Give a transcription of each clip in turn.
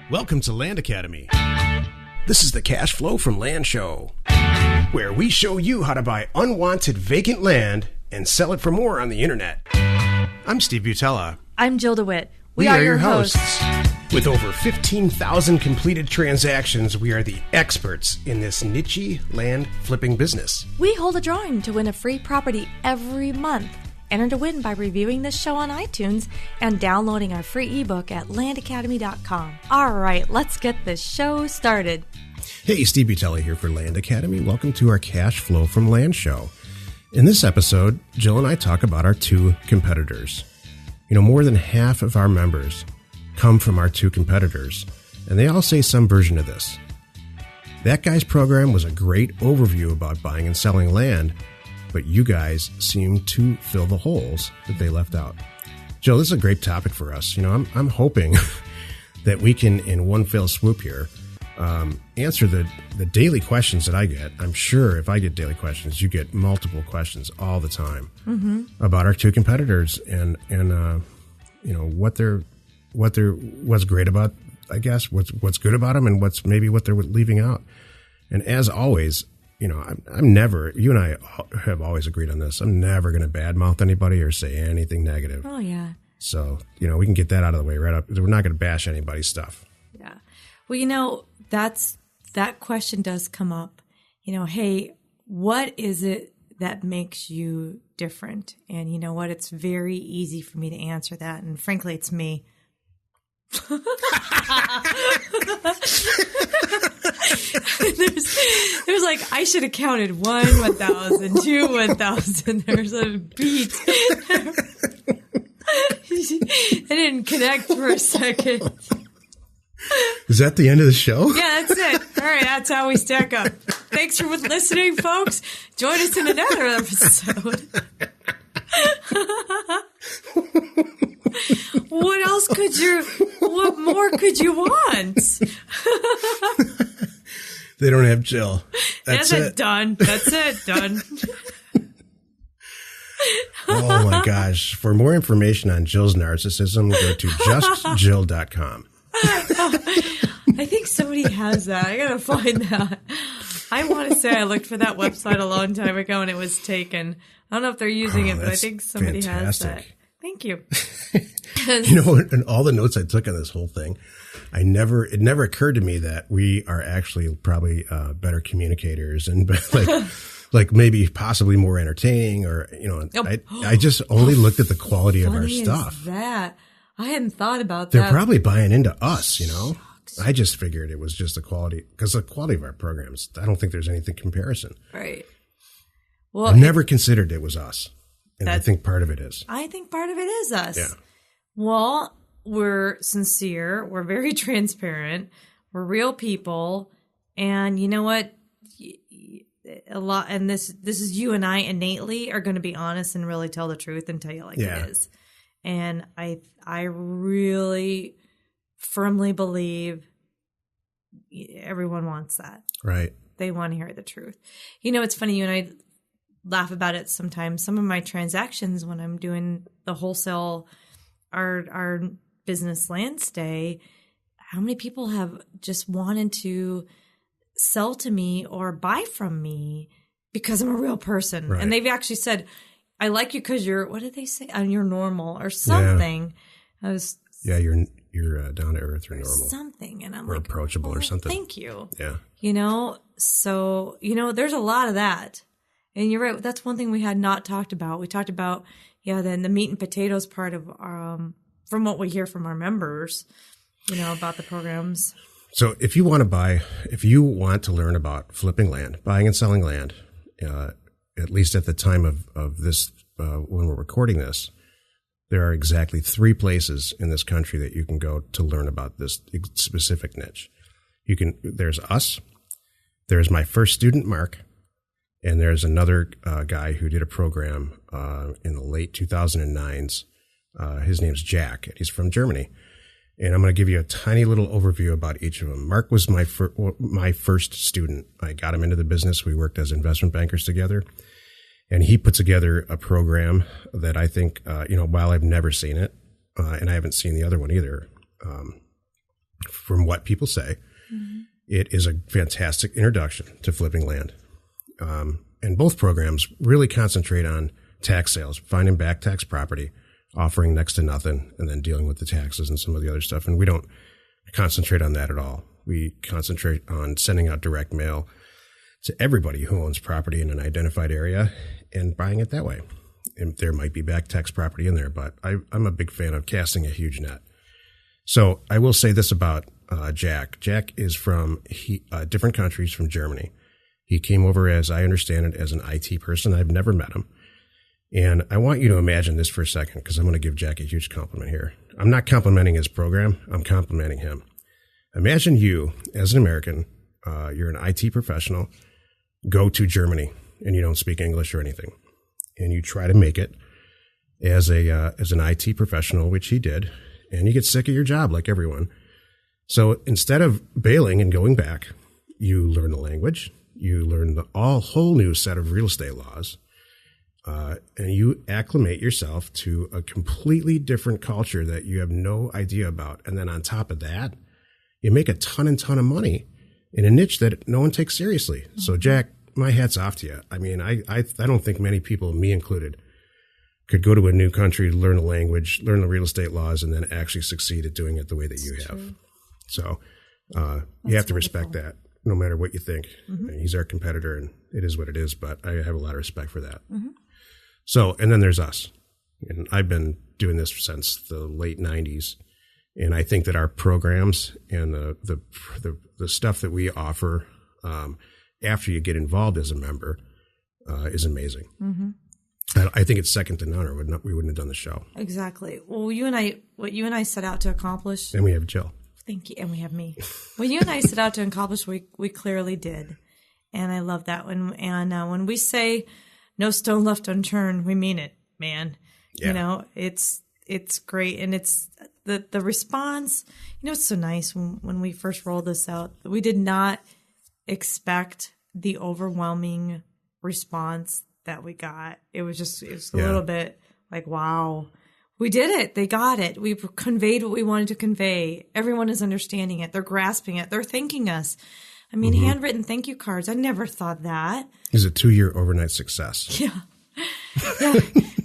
Welcome to Land Academy. This is the Cash Flow from Land show, where we show you how to buy unwanted vacant land and sell it for more on the internet. I'm Steve Butala. I'm Jill DeWitt. We are your hosts. With over 15,000 completed transactions, we are the experts in this niche land flipping business. We hold a drawing to win a free property every month. Enter to win by reviewing this show on iTunes and downloading our free ebook at landacademy.com. All right, let's get this show started. Hey, Steve Butala here for Land Academy. Welcome to our Cash Flow from Land show. In this episode, Jill and I talk about our two competitors. You know, more than half of our members come from our two competitors, and they all say some version of this. That guy's program was a great overview about buying and selling land, but you guys seem to fill the holes that they left out. Jill, this is a great topic for us. You know, I'm hoping that we can, in one fell swoop here, answer the daily questions that I get. I'm sure if I get daily questions, you get multiple questions all the time about our two competitors and you know what's great about, I guess, what's good about them and what they're leaving out. And as always, you know, I'm never, you and I have always agreed on this, I'm never going to badmouth anybody or say anything negative. Oh, yeah. So, you know, we can get that out of the way right up. We're not going to bash anybody's stuff. Yeah. Well, you know, that question does come up. You know, hey, what is it that makes you different? And you know what? It's very easy for me to answer that. And frankly, it's me. there's like, I should have counted 1,000, 2, 1,000. There's a beat. I didn't connect for a second. Is that the end of the show? Yeah, that's it. All right, that's how we stack up. Thanks for listening, folks. Join us in another episode. What more could you want? They don't have Jill. That's it. Done. That's it. Done. Oh my gosh. For more information on Jill's narcissism, go to justjill.com. I think somebody has that. I gotta find that. I want to say I looked for that website a long time ago and it was taken. I don't know if they're using it, but I think somebody has that. Thank you. You know, in all the notes I took on this whole thing, it never occurred to me that we are actually probably better communicators and like maybe possibly more entertaining, or, you know, I just only looked at the quality of our stuff. That I hadn't thought about that. They're probably buying into us, you know. Shucks. I just figured it was just the quality, because the quality of our programs, I don't think there's anything comparison. Right. Well, I never considered it was us. And I think part of it is. I think part of it is us. Yeah. Well, we're sincere. We're very transparent. We're real people. And you know what? A lot, and this is you and I innately are going to be honest and really tell the truth and tell you like it is. And I really firmly believe everyone wants that. Right. They want to hear the truth. You know, it's funny, you and I laugh about it sometimes. Some of my transactions when I'm doing the wholesale, our business land stay, how many people have just wanted to sell to me or buy from me because I'm a real person. Right. And they've actually said, I like you because you're, what did they say? You're normal or something. Yeah. You're down to earth or normal. Something. And I'm or approachable or something. Thank you. Yeah. You know, so, you know, there's a lot of that. And you're right. That's one thing we had not talked about. We talked about, then the meat and potatoes part of, from what we hear from our members, you know, about the programs. So if you want to learn about flipping land, buying and selling land, at least at the time of this, when we're recording this, there are exactly 3 places in this country that you can go to learn about this specific niche. There's us, there's my first student, Mark, and there's another guy who did a program in the late 2009s. His name's Jack, and he's from Germany. And I'm going to give you a tiny little overview about each of them. Mark was my first student. I got him into the business. We worked as investment bankers together. And he put together a program that I think, while I've never seen it, and I haven't seen the other one either, from what people say, it is a fantastic introduction to flipping land. And both programs really concentrate on tax sales, finding back tax property, offering next to nothing, and then dealing with the taxes and some of the other stuff. And we don't concentrate on that at all. We concentrate on sending out direct mail to everybody who owns property in an identified area and buying it that way. And there might be back tax property in there, but I'm a big fan of casting a huge net. So I will say this about Jack. Jack is from different countries, from Germany. He came over, as I understand it, as an IT person. I've never met him. And I want you to imagine this for a second, because I'm going to give Jack a huge compliment here. I'm not complimenting his program. I'm complimenting him. Imagine you, as an American, you're an IT professional, go to Germany, and you don't speak English or anything. And you try to make it as an IT professional, which he did, and you get sick of your job like everyone. So instead of bailing and going back, you learn the language, you learn the whole new set of real estate laws, and you acclimate yourself to a completely different culture that you have no idea about. And then on top of that, you make a ton of money in a niche that no one takes seriously. Mm-hmm. So Jack, my hat's off to you. I mean, I don't think many people, me included, could go to a new country, learn the language, learn the real estate laws, and then actually succeed at doing it the way that you have. True. So you have to respect that, no matter what you think. Mm-hmm. I mean, he's our competitor, and it is what it is, but I have a lot of respect for that. Mm-hmm. So, and then there's us. And I've been doing this since the late 90s. And I think that our programs and the stuff that we offer after you get involved as a member is amazing. Mm-hmm. I think it's second to none, or we wouldn't have done the show. Exactly. Well, what you and I set out to accomplish. And we have Jill. Thank you. And we have me. What you and I set out to accomplish, we clearly did. And I love that. When we say no stone left unturned, we mean it, man. Yeah. You know, it's great. And it's the response, you know, it's so nice when we first rolled this out. We did not expect the overwhelming response that we got. It was a little bit like, wow, we did it. They got it. We conveyed what we wanted to convey. Everyone is understanding it. They're grasping it. They're thanking us. I mean, handwritten thank you cards. I never thought that. It was a 2-year overnight success. Yeah. Yeah.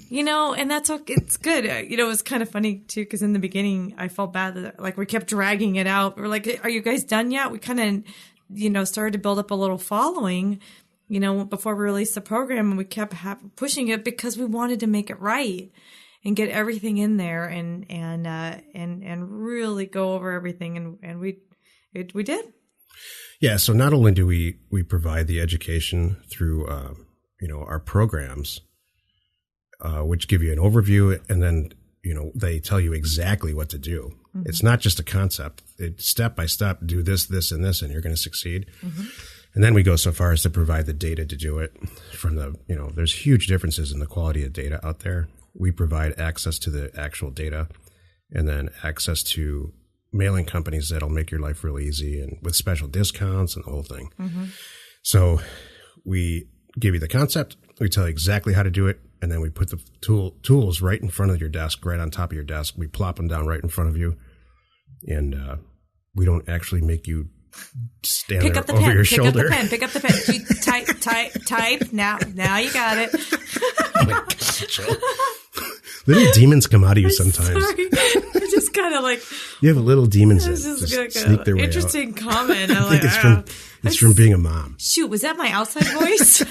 You know, and that's okay. It's good. You know, it was kind of funny too, because in the beginning I felt bad that like we kept dragging it out. We were like, are you guys done yet? We kind of, you know, started to build up a little following, you know, before we released the program, and we kept pushing it because we wanted to make it right and get everything in there and really go over everything. And we did. Yeah. So not only do we provide the education through, you know, our programs, which give you an overview, and then, you know, they tell you exactly what to do. Mm-hmm. It's not just a concept. It's step by step, do this, this, and this, and you're going to succeed. Mm-hmm. And then we go so far as to provide the data to do it. You know, there's huge differences in the quality of data out there. We provide access to the actual data, and then access to mailing companies that'll make your life really easy, and with special discounts and the whole thing. Mm-hmm. So we give you the concept. We tell you exactly how to do it. And then we put the tools right in front of your desk, right on top of your desk. We plop them down right in front of you. And we don't actually make you stand there over your shoulder. Pick up the pen. Type. Now you got it. Oh my God, little demons come out of you sometimes. Sorry. I just kind of like. You have a little demons that just sneak their way out. Interesting comment. I think it's from being a mom. Shoot, was that my outside voice?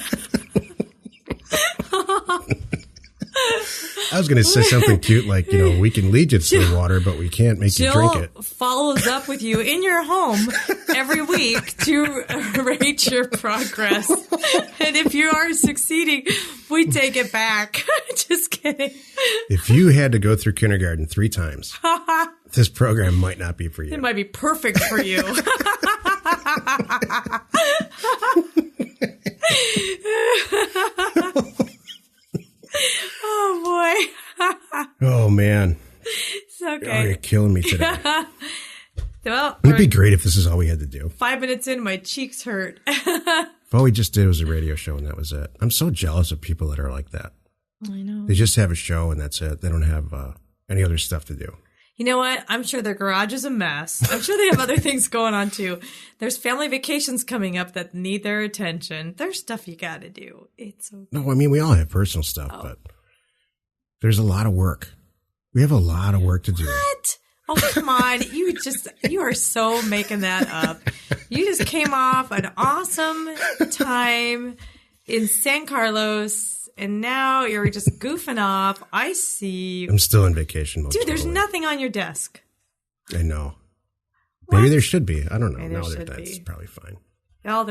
I was going to say something cute like, you know, we can lead you to the water, but we can't make you drink it. Jill follows up with you in your home every week to rate your progress. And if you are succeeding, we take it back. Just kidding. If you had to go through kindergarten 3 times, this program might not be for you. It might be perfect for you. Oh boy. Oh man. It's okay. Oh, you're killing me today. Well, it'd be great if this is all we had to do. 5 minutes in, my cheeks hurt. If all we just did was a radio show and that was it. I'm so jealous of people that are like that. I know. They just have a show and that's it. They don't have any other stuff to do. You know what? I'm sure their garage is a mess. I'm sure they have other things going on too. There's family vacations coming up that need their attention. There's stuff you got to do. It's okay. No, I mean, we all have personal stuff, but there's a lot of work. We have a lot of work to do. What? Oh, come on. You are so making that up. You just came off an awesome time in San Carlos, and now you're just goofing off. I see. I'm still in vacation mode. Dude, there's nothing on your desk. I know. What? Maybe there should be. I don't know. Maybe No, that's probably fine. Yeah.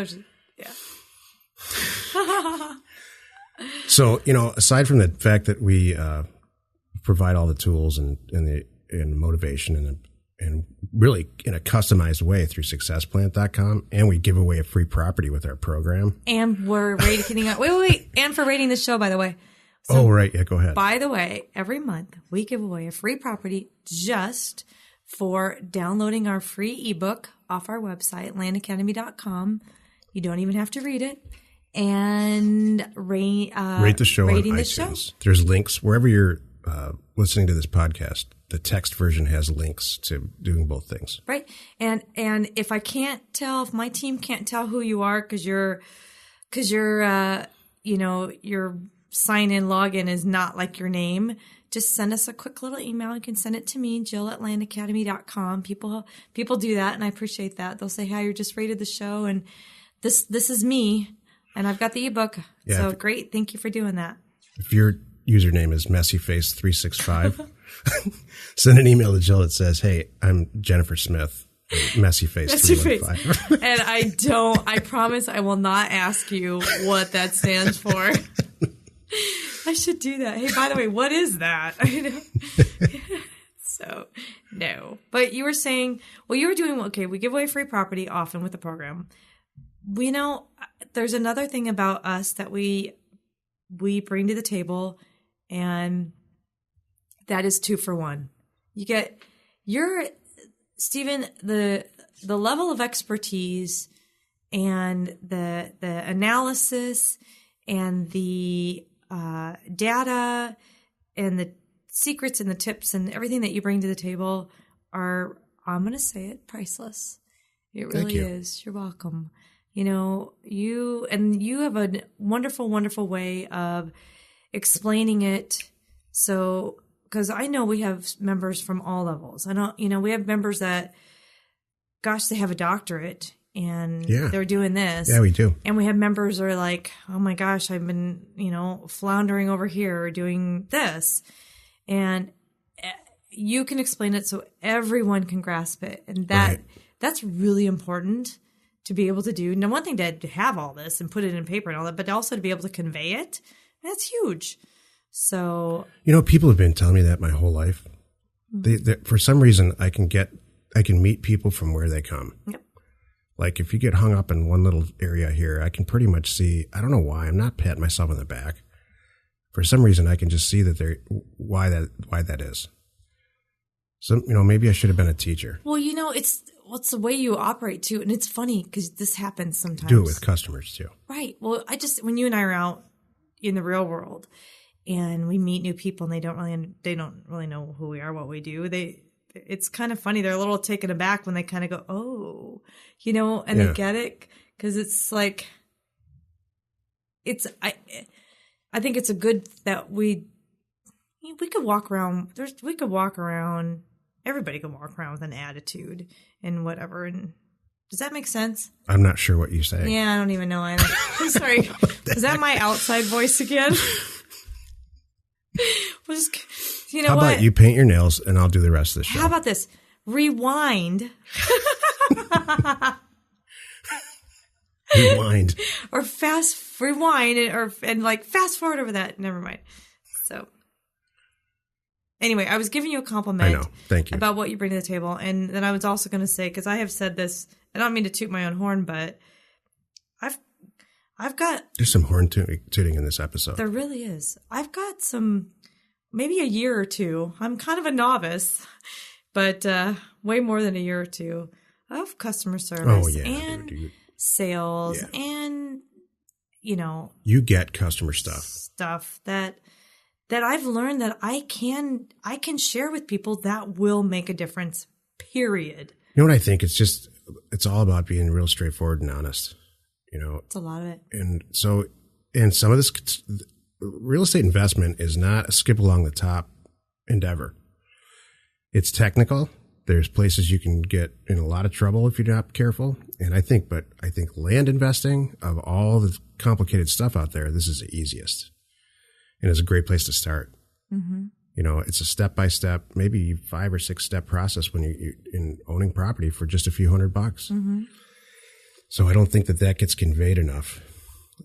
So, aside from the fact that we provide all the tools and motivation and really in a customized way through successplant.com, and we give away a free property with our program. And we're rating up. Wait. And for rating the show, by the way. So, right. Yeah, go ahead. By the way, every month we give away a free property just for downloading our free ebook off our website, landacademy.com. You don't even have to read it. And rate the show on iTunes. Show. There's links wherever you're listening to this podcast. The text version has links to doing both things. Right. And if if my team can't tell who you are because your sign in login is not like your name, just send us a quick little email. You can send it to me, Jill@landacademy.com. People do that, and I appreciate that. They'll say, "Hi, you just rated the show, and this is me, and I've got the ebook." Yeah, so great. Thank you for doing that. If your username is messyface365, send an email to Jill that says, "Hey, I'm Jennifer Smith, messyface315." And I promise I will not ask you what that stands for. I should do that. Hey, by the way, what is that? So, no. But you were saying, you were doing, okay, we give away free property often with the program. We know there's another thing about us that we bring to the table, and that is 2 for 1. Stephen, the level of expertise and the analysis and the data and the secrets and the tips and everything that you bring to the table are, I'm going to say it, priceless. It really is. You're welcome. You have a wonderful, wonderful way of explaining it. So, because I know we have members from all levels. I know, we have members that, gosh, they have a doctorate and they're doing this. Yeah, we do. And we have members that are like, oh my gosh, I've been, floundering over here or doing this. And you can explain it so everyone can grasp it. And that's really important to be able to do. Now, one thing to have all this and put it in paper and all that, but also to be able to convey it, that's huge. So, people have been telling me that my whole life. They, for some reason, I can meet people from where they come. Yep. Like if you get hung up in one little area here, I can pretty much see. I don't know why. I'm not patting myself on the back. For some reason, I can just see that why that is. So maybe I should have been a teacher. Well, it's the way you operate too, and it's funny because this happens sometimes. Do it with customers too. Right. Well, when you and I are out in the real world, and we meet new people, and they don't really know who we are, what we do. It's kind of funny. They're a little taken aback when they kind of go, "Oh," and they get it because it's like, I think it's a good that we could walk around. Everybody can walk around with an attitude and whatever. And does that make sense? I'm not sure what you're saying. Yeah, I don't even know either. I'm sorry. Is that my outside voice again? We'll just, How about you paint your nails and I'll do the rest of the show? How about this? Rewind. Rewind. Or rewind and fast forward over that. Never mind. So anyway, I was giving you a compliment. I know. Thank you. About what you bring to the table. And then I was also going to say, because I have said this, I don't mean to toot my own horn, but I've got... There's some horn tooting in this episode. There really is. I've got maybe a year or two. I'm kind of a novice, but way more than a year or two of customer service and sales and, You get customer stuff. Stuff that that I've learned that I can share with people that will make a difference, period. You know what I think? It's all about being real straightforward and honest. It's a lot of it. And so, and some of this real estate investment is not a skip along the top endeavor. It's technical. There's places you can get in a lot of trouble if you're not careful. And I think land investing, of all the complicated stuff out there, this is the easiest. And it's a great place to start. Mm-hmm. It's a step-by-step, maybe 5 or 6 step process when you in owning property for just a few $100. Mm-hmm. So I don't think that gets conveyed enough.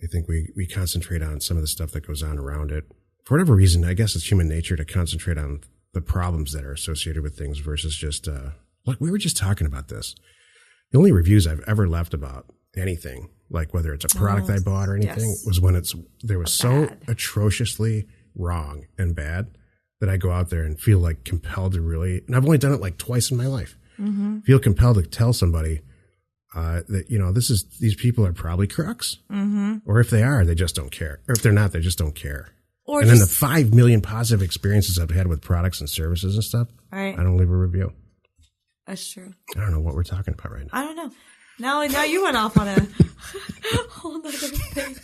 I think we concentrate on some of the stuff that goes on around it. For whatever reason, I guess it's human nature to concentrate on the problems that are associated with things versus just, like we were just talking about this. The only reviews I've ever left about anything, like whether it's a product I bought or anything, was when there was so atrociously wrong and bad that I go out there and feel like compelled to really, and I've only done it like twice in my life, feel compelled to tell somebody that, these people are probably crooks. Mm-hmm. Or if they are, they just don't care. Or if they're not, they just don't care. And then the 5 million positive experiences I've had with products and services and stuff, right. I don't leave a review. That's true. I don't know what we're talking about right now. I don't know. Now you went off on a whole other thing.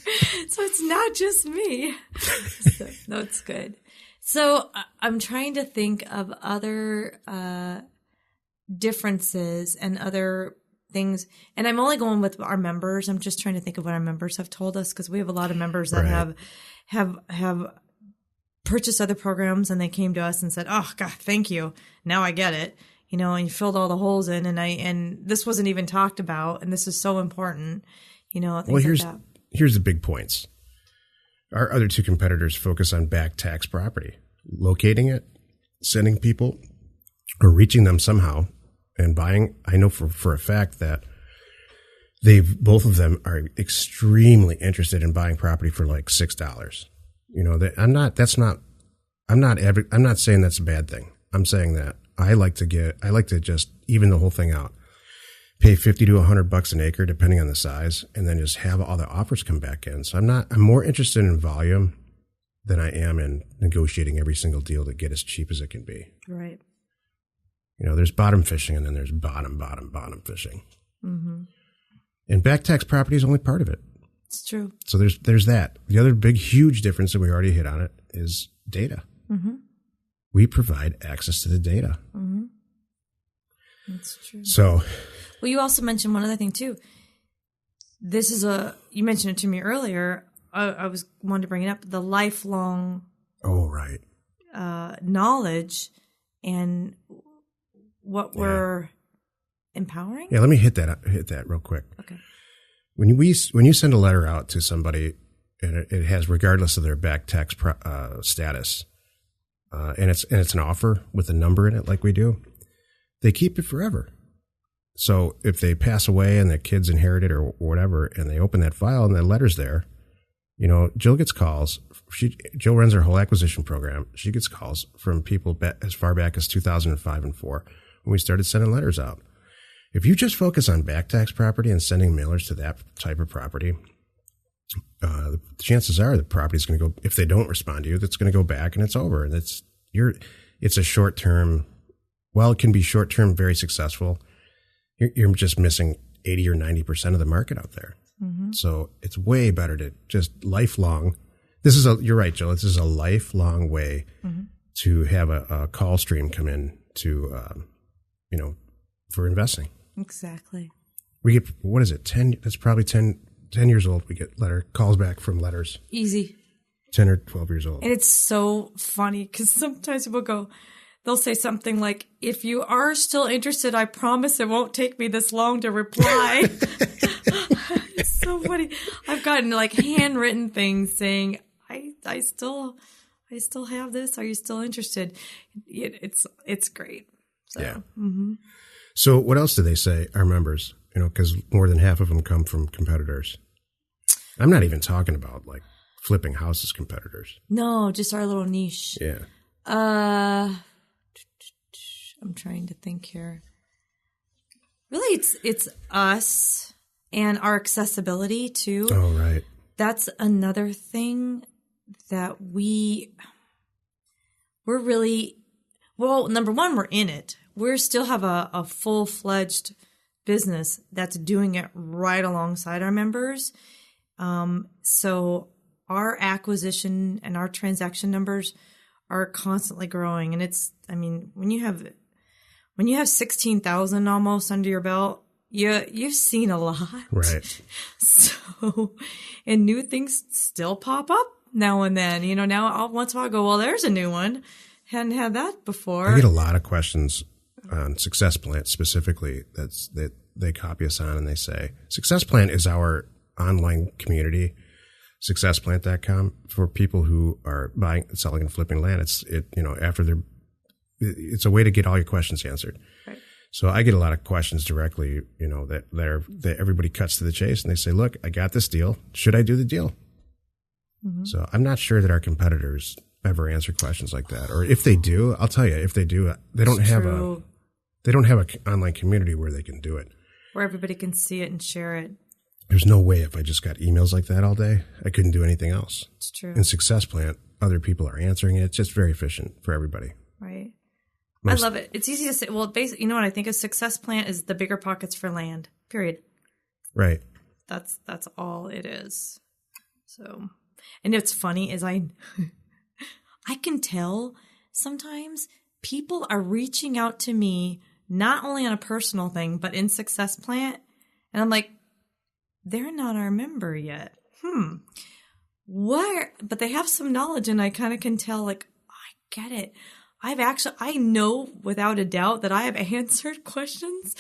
So it's not just me. No, it's good. So I'm trying to think of other differences and other things. And I'm only going with our members. I'm just trying to think of what our members have told us, because we have a lot of members that have purchased other programs, and they came to us and said, "Oh God, thank you. Now I get it." And you filled all the holes in, and this wasn't even talked about, and this is so important. Things like that. Here's the big points. Our other 2 competitors focus on back tax property, locating it, sending people, or reaching them somehow, and buying. I know for a fact that both of them are extremely interested in buying property for like $6. I'm not saying that's a bad thing. I'm saying that I like to just even the whole thing out, pay $50 to $100 an acre, depending on the size, and then just have all the offers come back in. So I'm more interested in volume than I am in negotiating every single deal to get as cheap as it can be. Right. There's bottom fishing, and then there's bottom fishing. Mm-hmm. And back tax property is only part of it. It's true. So there's that. The other big, huge difference that we already hit on it is data. Mm-hmm. We provide access to the data. Mm-hmm. That's true. So, well, you also mentioned one other thing too. You mentioned it to me earlier. I wanted to bring it up. The lifelong. Oh, right. Knowledge and what we're empowering. Yeah, let me hit that real quick. Okay. When you send a letter out to somebody, and it has, regardless of their back tax status, and it's an offer with a number in it, like we do, they keep it forever. So if they pass away and their kids inherit it or whatever, and they open that file and that letter's there, Jill gets calls. Jill runs her whole acquisition program. She gets calls from people as far back as 2005 and 4 when we started sending letters out. If you just focus on back tax property and sending mailers to that type of property, the chances are the property's going to go, if they don't respond to you, that's going to go back and it's over. And it's a short term, while it can be short term, very successful, you're just missing 80 or 90% of the market out there. Mm-hmm. So it's way better to just lifelong. You're right, Jill. This is a lifelong way to have a call stream come in to, for investing. Exactly. We get, what is it? 10, that's probably 10 years old. We get calls back from letters. Easy. 10 or 12 years old. And it's so funny because sometimes they'll say something like, "If you are still interested, I promise it won't take me this long to reply." It's so funny. I've gotten handwritten things saying, I still have this. Are you still interested? It's great. So, yeah. Mm-hmm. So what else do they say, our members? Because more than half of them come from competitors. I'm not even talking about flipping houses competitors. No, just our little niche. Yeah. I'm trying to think here. Really, it's us and our accessibility too. Oh, right. That's another thing that we we're really, well, number one, we're in it. We still have a full-fledged business that's doing it right alongside our members. So our acquisition and our transaction numbers are constantly growing. And it's, I mean, when you have 16,000 almost under your belt, you've seen a lot. Right. So, and new things still pop up now and then. Now once in a while I go, well, there's a new one. Hadn't had that before. I get a lot of questions on Success Plant specifically that they copy us on, and they say, Success Plant is our online community, successplant.com, for people who are buying, selling, and flipping land. It's a way to get all your questions answered. Right. So I get a lot of questions directly, that everybody cuts to the chase and they say, look, I got this deal. Should I do the deal? Mm-hmm. So I'm not sure that our competitors ever answer questions like that. Or if they do, I'll tell you, if they do, they don't have an online community where they can do it. Where everybody can see it and share it. There's no way if I just got emails like that all day, I couldn't do anything else. It's true. In Success Plant, other people are answering it. It's just very efficient for everybody. Right. I love it. It's easy to say. Well, basically, you know what I think? A Success Plant is the bigger pockets for land, period. Right. That's all it is. So, and it's funny is I can tell sometimes people are reaching out to me, not only on a personal thing, but in Success Plant. And I'm like, they're not our member yet. What? But they have some knowledge, and I kind of can tell, like, I get it. I know without a doubt that I have answered questions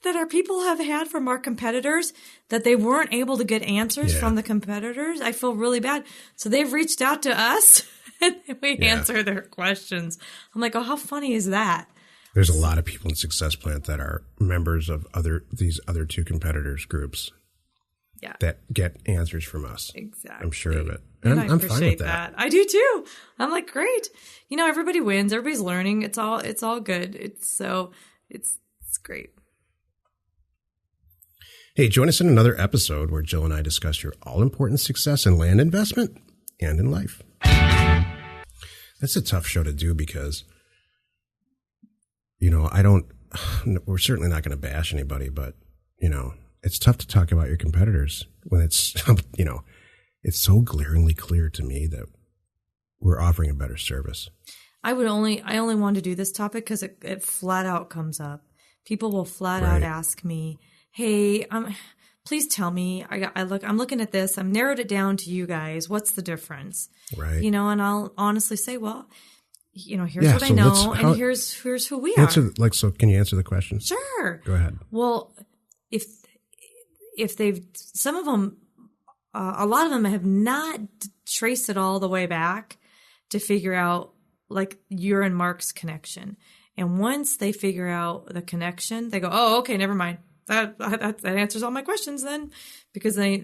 that our people have had from our competitors that they weren't able to get answers from the competitors. I feel really bad. So they've reached out to us and we answer their questions. I'm like, oh, how funny is that? There's a lot of people in Success Plant that are members of these other two competitors groups. Yeah. That get answers from us. Exactly. I'm sure of it. And I'm fine with that. I do too. I'm like, great. Everybody wins. Everybody's learning. It's all good. It's great. Hey, join us in another episode where Jill and I discuss your all-important success in land investment and in life. That's a tough show to do because, we're certainly not going to bash anybody, but, it's tough to talk about your competitors when it's, it's so glaringly clear to me that we're offering a better service. I only wanted to do this topic because it flat out comes up. People will flat out ask me, "Hey, please tell me. I'm looking at this. I've narrowed it down to you guys. What's the difference?" Right. And I'll honestly say, well, here's what I know, and here's who we are. So can you answer the question? Sure. Go ahead. Well, if they've, some of them, a lot of them have not traced it all the way back to figure out like your and Mark's connection. And once they figure out the connection, they go, oh, okay, never mind. That answers all my questions then, because they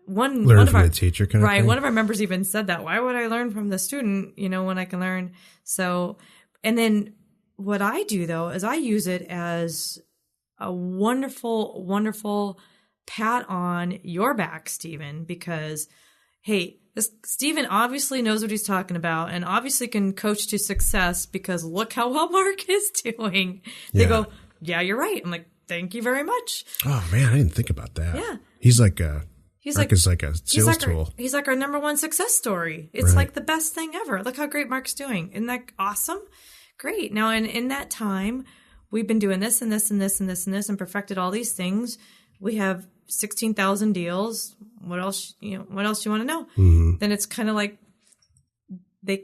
one learn of from the teacher kind of thing. One of our members even said that. Why would I learn from the student, when I can learn? So, and then what I do though is I use it as a wonderful, wonderful pat on your back, Stephen, because, hey, Stephen obviously knows what he's talking about and obviously can coach to success because look how well Mark is doing. They go, yeah, you're right. I'm like, thank you very much. Oh man, I didn't think about that. Yeah. He's like a sales tool. He's like our number one success story. It's like the best thing ever. Look how great Mark's doing. Isn't that awesome? Great. Now, in that time, we've been doing this and this and this and this and this and perfected all these things. We have 16,000 deals. What else? What else do you want to know? Mm-hmm. Then it's kind of like they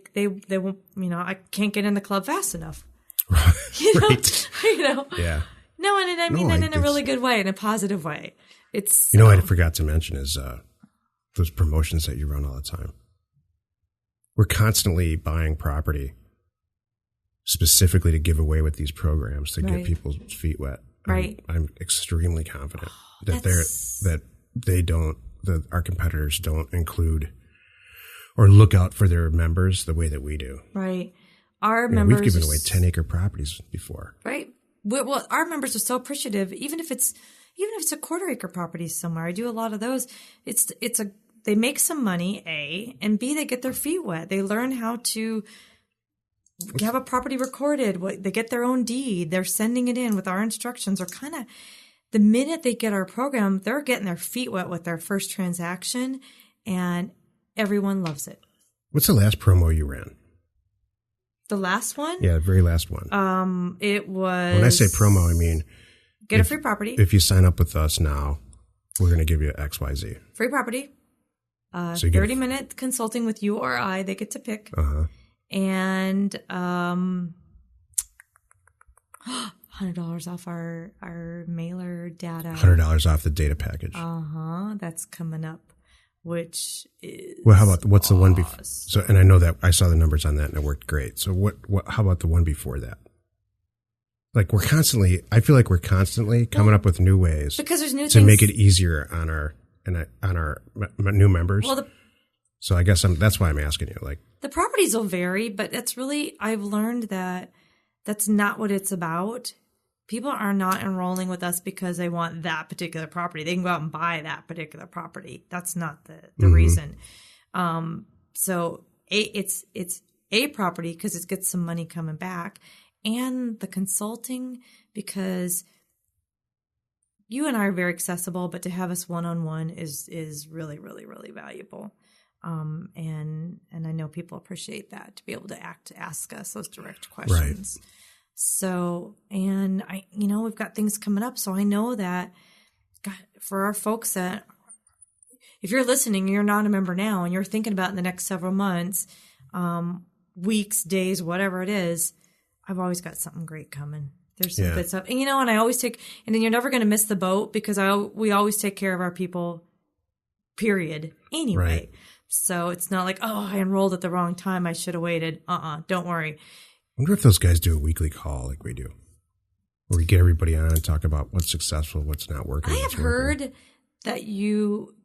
won't. I can't get in the club fast enough. Right. Yeah. No, and I mean that in a really good way, in a positive way. It's I forgot to mention is those promotions that you run all the time. We're constantly buying property specifically to give away with these programs to get people's feet wet. Right. I'm extremely confident that our competitors don't include or look out for their members the way that we do. Right. Our members, we've given away 10-acre properties before. Right. Well, our members are so appreciative, even if it's a quarter-acre property somewhere. I do a lot of those. They make some money, A, and B, they get their feet wet. They learn how to have a property recorded. They get their own deed. They're sending it in with our instructions. Or kind of the minute they get our program, they're getting their feet wet with their first transaction, and everyone loves it. What's the last promo you ran? The last one? Yeah, the very last one. It was... When I say promo, I mean... Get a free property. If you sign up with us now, we're going to give you XYZ. Free property. So 30-minute consulting with you or I. They get to pick. Uh-huh. And $100 off our mailer data. $100 off the data package. That's coming up, which is... Well, how about... What's the one before? So, and I know that I saw the numbers on that and it worked great. So what? How about the one before that? Like I feel like we're constantly coming up with new ways because there's new to things make it easier on our new members. Well, so I guess that's why I'm asking you. Like the properties will vary, but that's really I've learned that that's not what it's about. People are not enrolling with us because they want that particular property. They can go out and buy that particular property. That's not the reason. So it's a property because it gets some money coming back. And the consulting, because you and I are very accessible, but to have us one-on-one is really, really, really valuable. And I know people appreciate that, to be able to ask us those direct questions. Right. So, and we've got things coming up. So I know that, God, for our folks that, if you're listening, you're not a member now, and you're thinking about in the next several months, weeks, days, whatever it is, I've always got something great coming. There's some good stuff. And and I always and then you're never going to miss the boat because we always take care of our people, period. Anyway. Right. So it's not like, oh, I enrolled at the wrong time. I should have waited. Don't worry. I wonder if those guys do a weekly call like we do, where we get everybody on and talk about what's successful, what's not working. I have heard that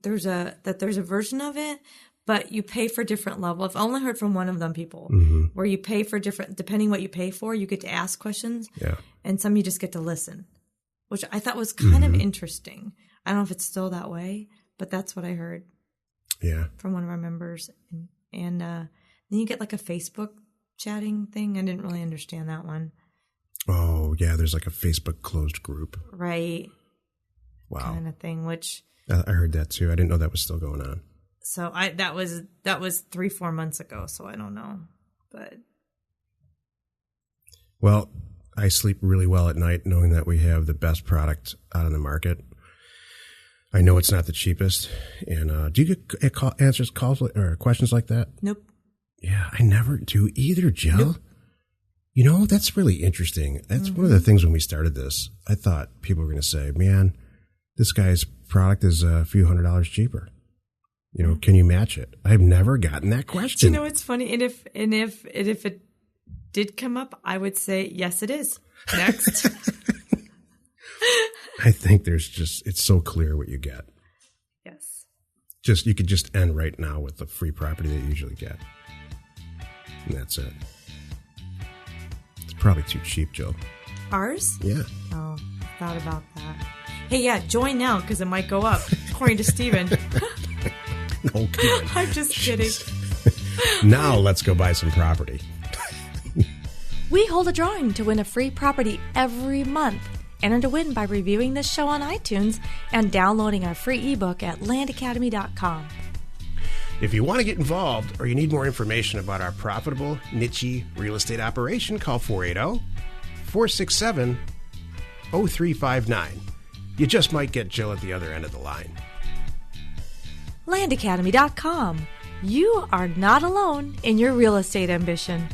there's a version of it, but you pay for different level. I've only heard from one of them people where you pay for different, depending what you pay for, you get to ask questions. Yeah. And some you just get to listen, which I thought was kind of interesting. I don't know if it's still that way, but that's what I heard. Yeah. From one of our members. And then you get like a Facebook chatting thing. I didn't really understand that one. Oh, yeah. There's like a Facebook closed group. Right. Wow. Kind of thing, which. I heard that too. I didn't know that was still going on. So that was 3-4 months ago. So I don't know, but. Well, I sleep really well at night knowing that we have the best product out on the market. I know it's not the cheapest. And do you get calls or questions like that? Nope. Yeah, I never do either, Jill. Nope. That's really interesting. That's one of the things when we started this. I thought people were going to say, man, this guy's product is a few $100s cheaper. Can you match it? I've never gotten that question. It's funny. And if it did come up, I would say, yes, it is. Next. I think it's so clear what you get. Yes. You could just end right now with the free property that you usually get. And that's it. It's probably too cheap, Jill. Ours? Yeah. Oh, I thought about that. Hey, yeah, join now because it might go up, according to Steven. No kidding. I'm just kidding. Now let's go buy some property. We hold a drawing to win a free property every month. Enter to win by reviewing this show on iTunes and downloading our free ebook at landacademy.com. If you want to get involved or you need more information about our profitable, niche real estate operation, call 480-467-0359. You just might get Jill at the other end of the line. landacademy.com. You are not alone in your real estate ambition.